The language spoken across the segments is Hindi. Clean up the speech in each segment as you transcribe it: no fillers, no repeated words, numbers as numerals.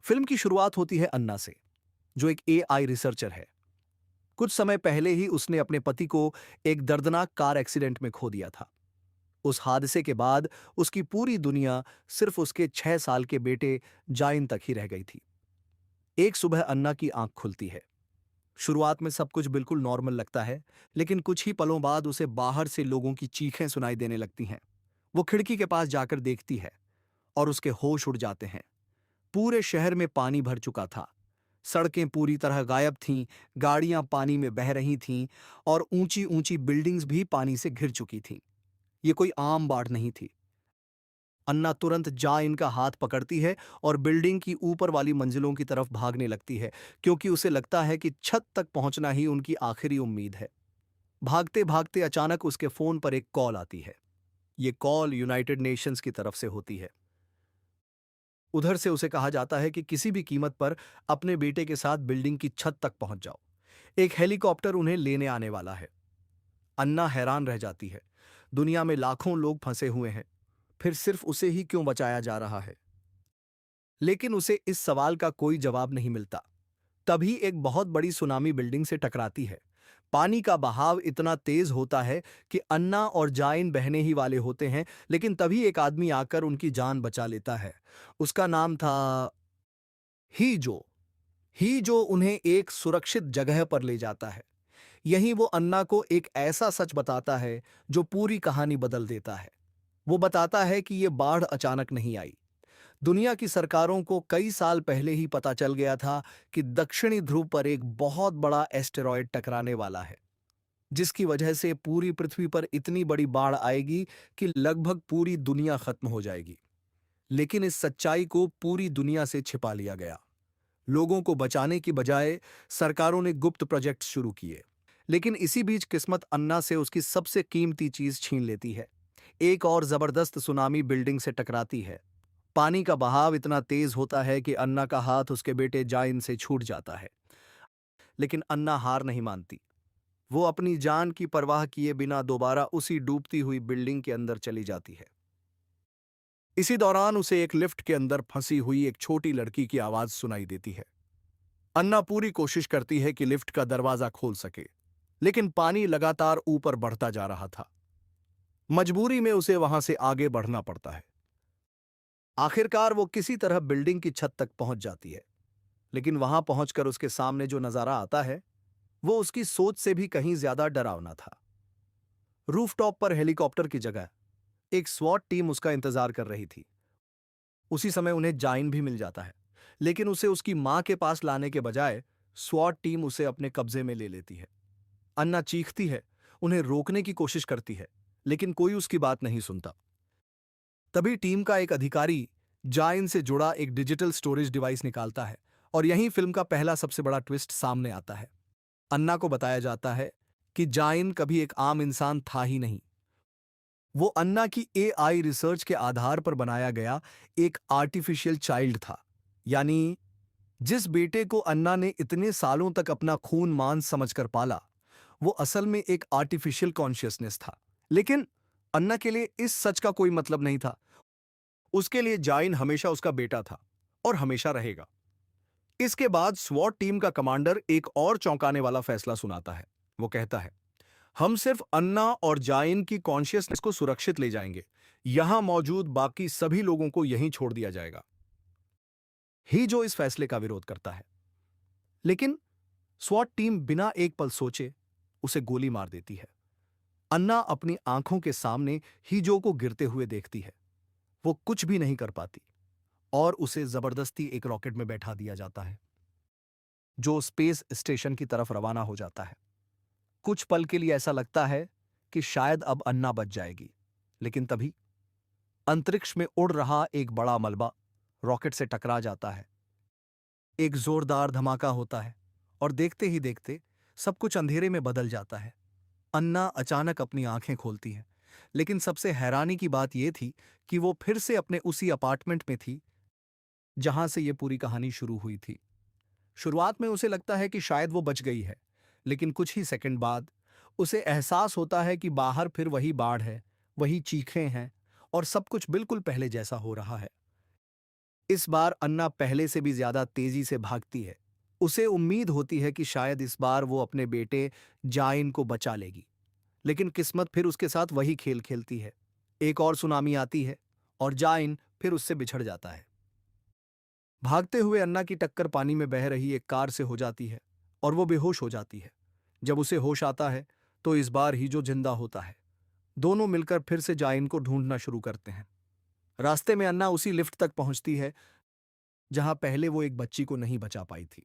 फिल्म की शुरुआत होती है अन्ना से, जो एक एआई रिसर्चर है। कुछ समय पहले ही उसने अपने पति को एक दर्दनाक कार एक्सीडेंट में खो दिया था। उस हादसे के बाद उसकी पूरी दुनिया सिर्फ उसके 6 साल के बेटे जाइन तक ही रह गई थी। एक सुबह अन्ना की आंख खुलती है। शुरुआत में सब कुछ बिल्कुल नॉर्मल लगता है, लेकिन कुछ ही पलों बाद उसे बाहर से लोगों की चीखें सुनाई देने लगती हैं। वो खिड़की के पास जाकर देखती है और उसके होश उड़ जाते हैं। पूरे शहर में पानी भर चुका था। सड़कें पूरी तरह गायब थीं, गाड़ियां पानी में बह रही थीं और ऊंची ऊंची बिल्डिंग्स भी पानी से घिर चुकी थीं। ये कोई आम बाढ़ नहीं थी। अन्ना तुरंत जा इनका हाथ पकड़ती है और बिल्डिंग की ऊपर वाली मंजिलों की तरफ भागने लगती है, क्योंकि उसे लगता है कि छत तक पहुंचना ही उनकी आखिरी उम्मीद है। भागते भागते अचानक उसके फोन पर एक कॉल आती है। ये कॉल यूनाइटेड नेशंस की तरफ से होती है। उधर से उसे कहा जाता है कि किसी भी कीमत पर अपने बेटे के साथ बिल्डिंग की छत तक पहुंच जाओ। एक हेलीकॉप्टर उन्हें लेने आने वाला है। अन्ना हैरान रह जाती है। दुनिया में लाखों लोग फंसे हुए हैं, फिर सिर्फ उसे ही क्यों बचाया जा रहा है? लेकिन उसे इस सवाल का कोई जवाब नहीं मिलता। तभी एक बहुत बड़ी सुनामी बिल्डिंग से टकराती है। पानी का बहाव इतना तेज होता है कि अन्ना और जाइन बहने ही वाले होते हैं, लेकिन तभी एक आदमी आकर उनकी जान बचा लेता है। उसका नाम था हीजो। हीजो उन्हें एक सुरक्षित जगह पर ले जाता है। यहीं वो अन्ना को एक ऐसा सच बताता है जो पूरी कहानी बदल देता है। वो बताता है कि ये बाढ़ अचानक नहीं आई। दुनिया की सरकारों को कई साल पहले ही पता चल गया था कि दक्षिणी ध्रुव पर एक बहुत बड़ा एस्टेरॉयड टकराने वाला है, जिसकी वजह से पूरी पृथ्वी पर इतनी बड़ी बाढ़ आएगी कि लगभग पूरी दुनिया खत्म हो जाएगी। लेकिन इस सच्चाई को पूरी दुनिया से छिपा लिया गया। लोगों को बचाने की बजाय सरकारों ने गुप्त प्रोजेक्ट शुरू किए। लेकिन इसी बीच किस्मत अन्ना से उसकी सबसे कीमती चीज छीन लेती है। एक और जबरदस्त सुनामी बिल्डिंग से टकराती है। पानी का बहाव इतना तेज होता है कि अन्ना का हाथ उसके बेटे जाइन से छूट जाता है। लेकिन अन्ना हार नहीं मानती। वो अपनी जान की परवाह किए बिना दोबारा उसी डूबती हुई बिल्डिंग के अंदर चली जाती है। इसी दौरान उसे एक लिफ्ट के अंदर फंसी हुई एक छोटी लड़की की आवाज सुनाई देती है। अन्ना पूरी कोशिश करती है कि लिफ्ट का दरवाजा खोल सके, लेकिन पानी लगातार ऊपर बढ़ता जा रहा था। मजबूरी में उसे वहां से आगे बढ़ना पड़ता है। आखिरकार वो किसी तरह बिल्डिंग की छत तक पहुंच जाती है, लेकिन वहां पहुंचकर उसके सामने जो नजारा आता है वो उसकी सोच से भी कहीं ज्यादा डरावना था। रूफटॉप पर हेलीकॉप्टर की जगह एक स्वॉट टीम उसका इंतजार कर रही थी। उसी समय उन्हें जाइन भी मिल जाता है, लेकिन उसे उसकी मां के पास लाने के बजाय स्वॉट टीम उसे अपने कब्जे में ले लेती है। अन्ना चीखती है, उन्हें रोकने की कोशिश करती है, लेकिन कोई उसकी बात नहीं सुनता। तभी टीम का एक अधिकारी जाइन से जुड़ा एक डिजिटल स्टोरेज डिवाइस निकालता है और यहीं फिल्म का पहला सबसे बड़ा ट्विस्ट सामने आता है। अन्ना को बताया जाता है कि जाइन कभी एक आम इंसान था ही नहीं। वो अन्ना की एआई रिसर्च के आधार पर बनाया गया एक आर्टिफिशियल चाइल्ड था। यानी जिस बेटे को अन्ना ने इतने सालों तक अपना खून मांस समझकर पाला, वो असल में एक आर्टिफिशियल कॉन्शियसनेस था। लेकिन अन्ना के लिए इस सच का कोई मतलब नहीं था। उसके लिए जाइन हमेशा उसका बेटा था और हमेशा रहेगा। इसके बाद स्वॉट टीम का कमांडर एक और चौंकाने वाला फैसला सुनाता है। वो कहता है, हम सिर्फ अन्ना और जाइन की कॉन्शियसनेस को सुरक्षित ले जाएंगे। यहां मौजूद बाकी सभी लोगों को यहीं छोड़ दिया जाएगा। ही जो इस फैसले का विरोध करता है, लेकिन स्वॉट टीम बिना एक पल सोचे उसे गोली मार देती है। अन्ना अपनी आंखों के सामने हीजो को गिरते हुए देखती है। वो कुछ भी नहीं कर पाती और उसे जबरदस्ती एक रॉकेट में बैठा दिया जाता है, जो स्पेस स्टेशन की तरफ रवाना हो जाता है। कुछ पल के लिए ऐसा लगता है कि शायद अब अन्ना बच जाएगी, लेकिन तभी अंतरिक्ष में उड़ रहा एक बड़ा मलबा रॉकेट से टकरा जाता है। एक जोरदार धमाका होता है और देखते ही देखते सब कुछ अंधेरे में बदल जाता है। अन्ना अचानक अपनी आंखें खोलती है, लेकिन सबसे हैरानी की बात यह थी कि वो फिर से अपने उसी अपार्टमेंट में थी जहां से ये पूरी कहानी शुरू हुई थी। शुरुआत में उसे लगता है कि शायद वो बच गई है, लेकिन कुछ ही सेकंड बाद उसे एहसास होता है कि बाहर फिर वही बाढ़ है, वही चीखें हैं और सब कुछ बिल्कुल पहले जैसा हो रहा है। इस बार अन्ना पहले से भी ज्यादा तेजी से भागती है। उसे उम्मीद होती है कि शायद इस बार वो अपने बेटे जाइन को बचा लेगी, लेकिन किस्मत फिर उसके साथ वही खेल खेलती है। एक और सुनामी आती है और जाइन फिर उससे बिछड़ जाता है। भागते हुए अन्ना की टक्कर पानी में बह रही एक कार से हो जाती है और वो बेहोश हो जाती है। जब उसे होश आता है तो इस बार ही जो जिंदा होता है। दोनों मिलकर फिर से जाइन को ढूंढना शुरू करते हैं। रास्ते में अन्ना उसी लिफ्ट तक पहुंचती है जहां पहले वो एक बच्ची को नहीं बचा पाई थी,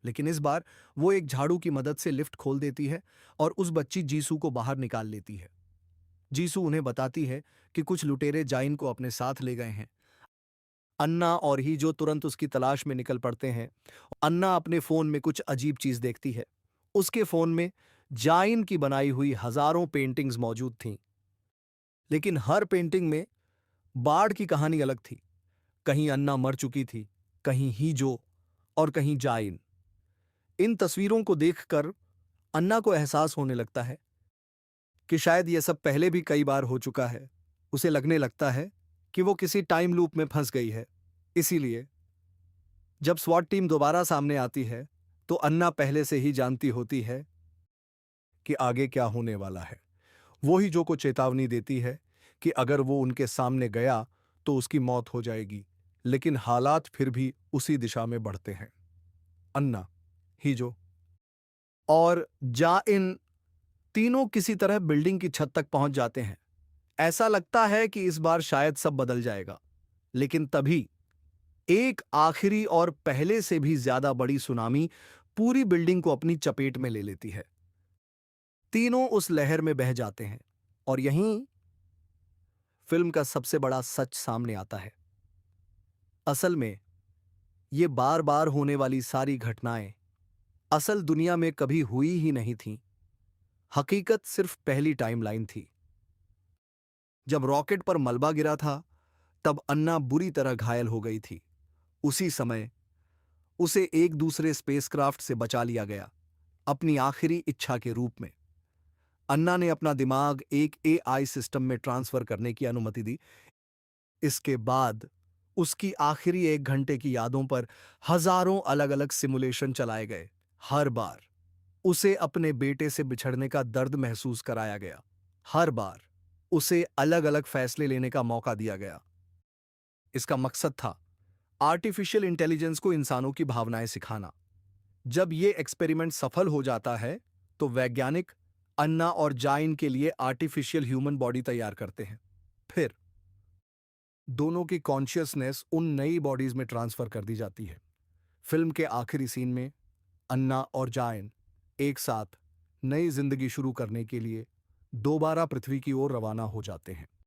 लेकिन इस बार वो एक झाड़ू की मदद से लिफ्ट खोल देती है और उस बच्ची जीसू को बाहर निकाल लेती है। जीसू उन्हें बताती है कि कुछ लुटेरे जाइन को अपने साथ ले गए हैं। अन्ना और ही जो तुरंत उसकी तलाश में निकल पड़ते हैं। अन्ना अपने फोन में कुछ अजीब चीज देखती है। उसके फोन में जाइन की बनाई हुई हजारों पेंटिंग्स मौजूद थीं, लेकिन हर पेंटिंग में बाढ़ की कहानी अलग थी। कहीं अन्ना मर चुकी थी, कहीं हीजो और कहीं जाइन। इन तस्वीरों को देखकर अन्ना को एहसास होने लगता है कि शायद यह सब पहले भी कई बार हो चुका है। उसे लगने लगता है कि वो किसी टाइम लूप में फंस गई है। इसीलिए जब स्वॉट टीम दोबारा सामने आती है तो अन्ना पहले से ही जानती होती है कि आगे क्या होने वाला है। वो ही जो को चेतावनी देती है कि अगर वो उनके सामने गया तो उसकी मौत हो जाएगी, लेकिन हालात फिर भी उसी दिशा में बढ़ते हैं। अन्ना, हीजो और जा इन तीनों किसी तरह बिल्डिंग की छत तक पहुंच जाते हैं। ऐसा लगता है कि इस बार शायद सब बदल जाएगा, लेकिन तभी एक आखिरी और पहले से भी ज्यादा बड़ी सुनामी पूरी बिल्डिंग को अपनी चपेट में ले लेती है। तीनों उस लहर में बह जाते हैं और यहीं फिल्म का सबसे बड़ा सच सामने आता है। असल में ये बार बार होने वाली सारी घटनाएं असल दुनिया में कभी हुई ही नहीं थीं। हकीकत सिर्फ पहली टाइमलाइन थी। जब रॉकेट पर मलबा गिरा था तब अन्ना बुरी तरह घायल हो गई थी। उसी समय उसे एक दूसरे स्पेसक्राफ्ट से बचा लिया गया, अपनी आखिरी इच्छा के रूप में। अन्ना ने अपना दिमाग एक एआई सिस्टम में ट्रांसफर करने की अनुमति दी। इसके बाद उसकी आखिरी 1 घंटे की यादों पर हजारों अलग अलग सिमुलेशन चलाए गए। हर बार उसे अपने बेटे से बिछड़ने का दर्द महसूस कराया गया। हर बार उसे अलग अलग फैसले लेने का मौका दिया गया। इसका मकसद था आर्टिफिशियल इंटेलिजेंस को इंसानों की भावनाएं सिखाना। जब ये एक्सपेरिमेंट सफल हो जाता है तो वैज्ञानिक अन्ना और जाइन के लिए आर्टिफिशियल ह्यूमन बॉडी तैयार करते हैं। फिर दोनों की कॉन्शियसनेस उन नई बॉडीज में ट्रांसफर कर दी जाती है। फिल्म के आखिरी सीन में अन्ना और जाइन एक साथ नई जिंदगी शुरू करने के लिए दोबारा पृथ्वी की ओर रवाना हो जाते हैं।